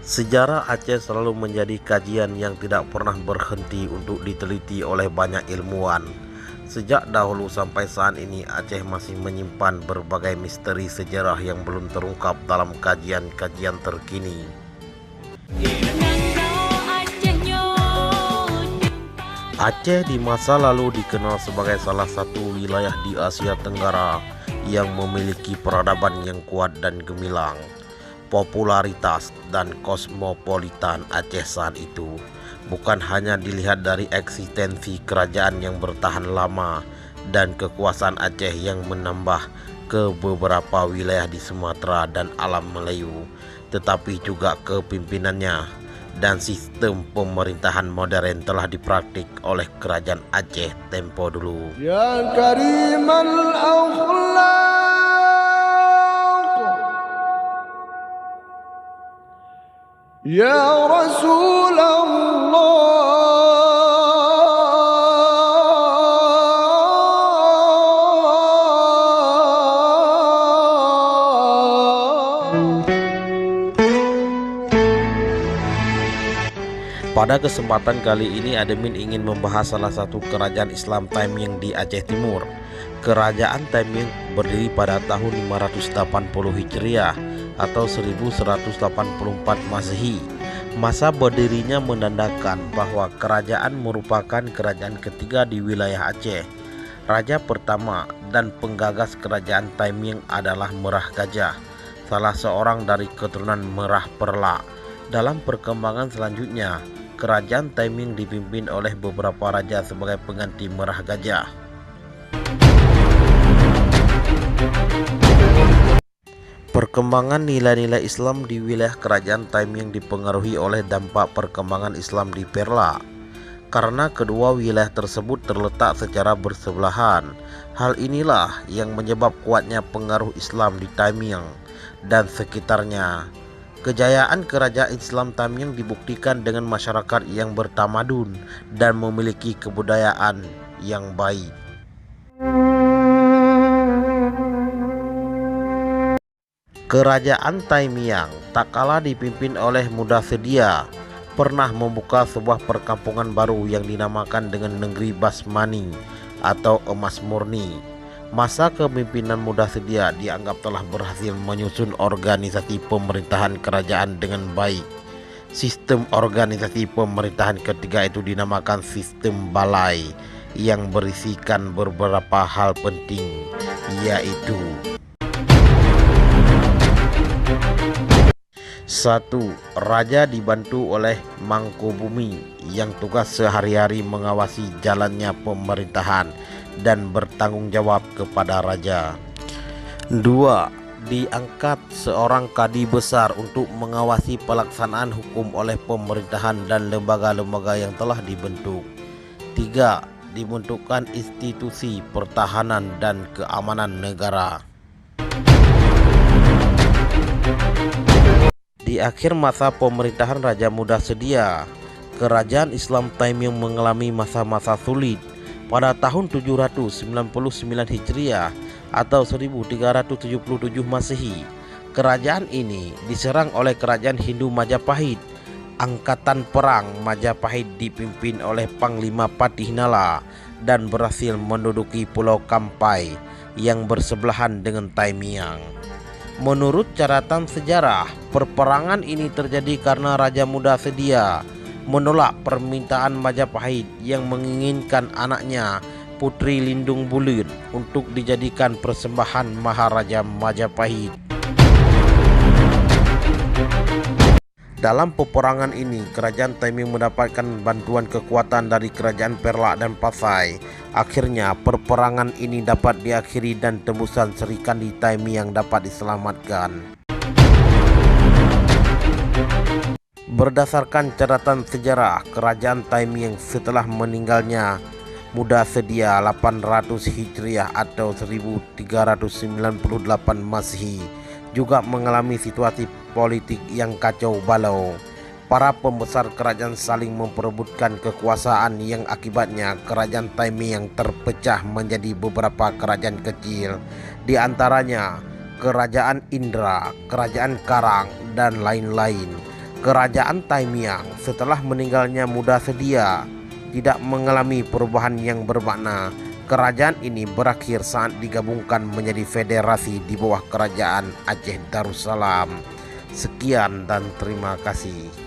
Sejarah Aceh selalu menjadi kajian yang tidak pernah berhenti untuk diteliti oleh banyak ilmuwan. Sejak dahulu sampai saat ini, Aceh masih menyimpan berbagai misteri sejarah yang belum terungkap dalam kajian-kajian terkini. Aceh di masa lalu dikenal sebagai salah satu wilayah di Asia Tenggara yang memiliki peradaban yang kuat dan gemilang. Popularitas dan kosmopolitan Aceh saat itu bukan hanya dilihat dari eksistensi kerajaan yang bertahan lama dan kekuasaan Aceh yang menambah ke beberapa wilayah di Sumatera dan alam Melayu, tetapi juga kepemimpinannya dan sistem pemerintahan modern telah dipraktik oleh kerajaan Aceh tempo dulu. Ya Karimal Akhlaq, Ya Rasulullah. Pada kesempatan kali ini, Admin ingin membahas salah satu kerajaan Islam Taimyong di Aceh Timur. Kerajaan Taimyong berdiri pada tahun 580 Hijriah atau 1184 Masehi. Masa berdirinya menandakan bahwa kerajaan merupakan kerajaan ketiga di wilayah Aceh. Raja pertama dan penggagas kerajaan Taimyong adalah Merah Gajah, salah seorang dari keturunan Merah Perla. Dalam perkembangan selanjutnya, kerajaan Taimyong dipimpin oleh beberapa raja sebagai pengganti Merah Gajah. Perkembangan nilai-nilai Islam di wilayah kerajaan Taimyong dipengaruhi oleh dampak perkembangan Islam di Perla. Karena kedua wilayah tersebut terletak secara bersebelahan, hal inilah yang menyebab kuatnya pengaruh Islam di Taimyong dan sekitarnya. Kejayaan kerajaan Islam Taimyong dibuktikan dengan masyarakat yang bertamadun dan memiliki kebudayaan yang baik. Kerajaan Taimyong tak kalah dipimpin oleh Muda Sedia pernah membuka sebuah perkampungan baru yang dinamakan dengan Negeri Basmani atau Emas Murni. Masa kepemimpinan Muda Sedia dianggap telah berhasil menyusun organisasi pemerintahan kerajaan dengan baik. Sistem organisasi pemerintahan ketiga itu dinamakan sistem balai yang berisikan beberapa hal penting, yaitu 1. Raja dibantu oleh Mangkubumi yang tugas sehari-hari mengawasi jalannya pemerintahan dan bertanggung jawab kepada raja. 2. Diangkat seorang kadi besar untuk mengawasi pelaksanaan hukum oleh pemerintahan dan lembaga-lembaga yang telah dibentuk. 3. Dibentukkan institusi pertahanan dan keamanan negara. Di akhir masa pemerintahan Raja Muda Sedia, kerajaan Islam Taimyong mengalami masa-masa sulit. Pada tahun 799 Hijriah atau 1377 Masehi, kerajaan ini diserang oleh kerajaan Hindu Majapahit. Angkatan perang Majapahit dipimpin oleh Panglima Patih Nala dan berhasil menduduki Pulau Kampai yang bersebelahan dengan Taimyong. Menurut catatan sejarah, perperangan ini terjadi karena Raja Muda Sedia menolak permintaan Majapahit yang menginginkan anaknya Putri Lindung Bulir untuk dijadikan persembahan Maharaja Majapahit. Dalam peperangan ini, kerajaan Taimyong mendapatkan bantuan kekuatan dari kerajaan Perla dan Pasai. Akhirnya, perperangan ini dapat diakhiri dan tembusan Serikandi Taimyong dapat diselamatkan. Berdasarkan catatan sejarah, kerajaan Taimyong setelah meninggalnya Muda Sedia 800 Hijriah atau 1398 Masehi juga mengalami situasi politik yang kacau balau. Para pembesar kerajaan saling memperebutkan kekuasaan yang akibatnya kerajaan Taimyong terpecah menjadi beberapa kerajaan kecil, di antaranya Kerajaan Indra, Kerajaan Karang, dan lain-lain. Kerajaan Taimiang setelah meninggalnya Muda Sedia tidak mengalami perubahan yang bermakna. Kerajaan ini berakhir saat digabungkan menjadi federasi di bawah Kerajaan Aceh Darussalam. Sekian dan terima kasih.